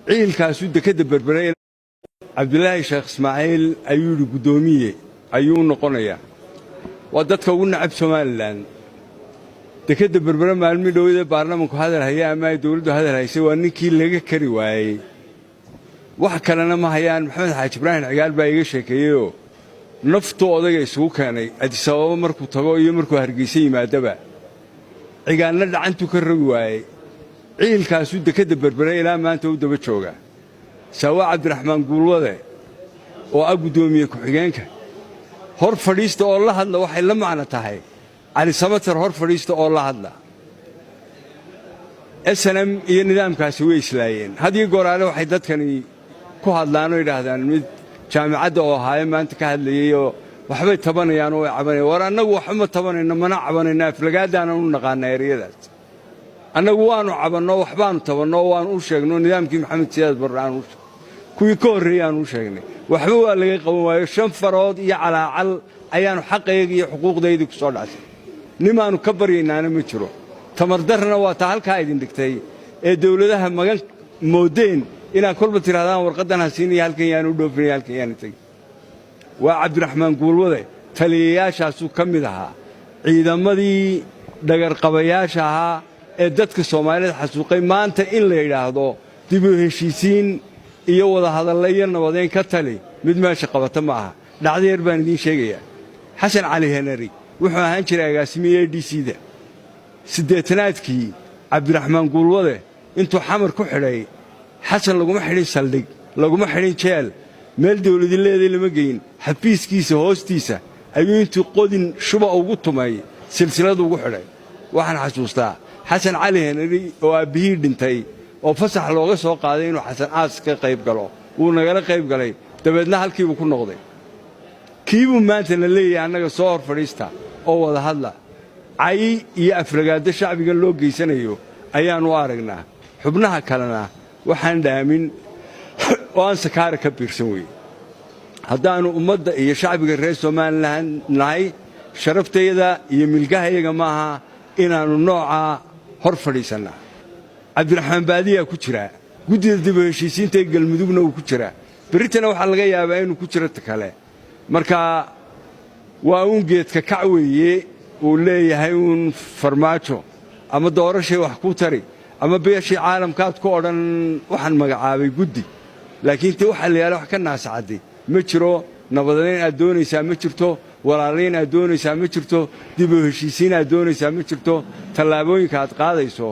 ciilkaasuu dekada berberay cabdilaahi sheekh ismaaciil ayuu yidhi guddoomiye ayuu noqonayaa waa dadka ugu nacab somalilan dekada berbere maalmii dhowada baarlamanku hadal haya ama ay dawladdu hadal haysay waa ninkii laga kari waayey wax kalena ma hayaan maxamed xaaji ibraahim cigaal baa iga sheekeeyeyoo naftuu odayga isugu keenay Addis Ababa markuu tago iyo markuu Hargeysa yimaadaba cigaalna dhacantuu ka rogi waayey ciilkaasuu dekada berbere ilaa maanta u daba jooga sawa cabdiraxmaan guulwade oo ah guddoomiye ku-xigeenka hor fadhiista oo la hadla waxay la macno tahay cali samatar hor fadhiista oo la hadla SNM iyo nidaamkaasi way islaayeen hadii goraale waxay dadkani ku hadlaan oo yiraahdaan mid jaamacadda oo ahaay maanta ka hadlayay oo waxbay tabanayaan oo cabanayaan war annagu waxma tabanayna mana cabanayna aflagaadana u naqaana eriyadaas annagu waanu cabanno waxbaanu tabanno waanu u sheegno nidaamkii maxamed siyaad barraan kuwii ka horreeyaan u sheegnay waxba waa laga qaban waayo shan farood iyo calaacal ayaanu xaqayga iyo xuquuqdayda ku soo dhacay nimaanu ka baryaynaana ma jiro tamardarna waa taa halkaa idin dhigtay ee dawladaha magan moodeen inaa kolba tirahdaan warqadan hasiinaya halkan yaanu dhoofinay halkan yaanu tagay waa cabdiraxmaan guulwade taliyayaashaasuu ka mid ahaa ciidamadii dhagarqabayaasha ahaa ee dadka Soomaaliyeed xasuuqay maanta in la yiraahdo dib u heshiisiin iyo wada hadal iyo nabadeyn ka tali mid meesha qabata ma aha dhacdeer baan idin sheegayaa xasan cali henari wuxuu ahaan jiray agaasimiye DCda sideetanaadkii cabdiraxmaan guulwade intuu xamar ku xidhay xasan laguma xidhin saldhig laguma xidhin jeel meel dawladii leedahay lama geyn xafiiskiisa hoostiisa ayuu intuu qodin shuba ugu tumay silsilad ugu xidhay waxaan xasuustaa xasan cali henari oo aabihii dhintay oo fasax looga soo qaaday inuu xasan aas ka qayb galo uu nagala qayb galay dabeedna halkii uu ku noqday kiibuu maanta la leeyahay annaga soo hor fadhiista oo wada hadla cay iyo afragaado shacbiga loo geysanayo ayaanu aragnaa xubnaha kalena waxaan dhaamin oo aan sakaara ka biirsan weeye haddaanu ummadda iyo shacbiga reer Soomaaliland nahay sharaftayda iyo milgahayaga maaha inaanu noocaa hor fadhiisannaa cabdiraxmaan baadiyaa ku jira guddida dib u heshiisiinta galmudugna uu ku jira beritana waxaa laga yaabaa inuu ku jiro kale marka waa uun geedka kac weeye uu leeyahay uun farmaajo ama doorashay wax ku tari ama beeshii caalamkaad ku odhan waxaan magacaabay guddi laakiin tii waxa la yaala wax ka naasacday ma jiro nabadeyn aad doonaysaa ma jirto walaalayn aad doonaysaa ma jirto dib u heshiisiin aad doonaysaa ma jirto tallaabooyinka aad qaadayso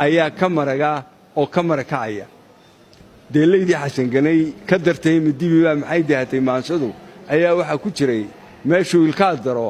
ayaa ka maraga oo ka marakacaya deelaydii xasan ganay ka dartay midibi baa maxay dahatay maansadu ayaa waxa ku jiray meeshuu ilka daro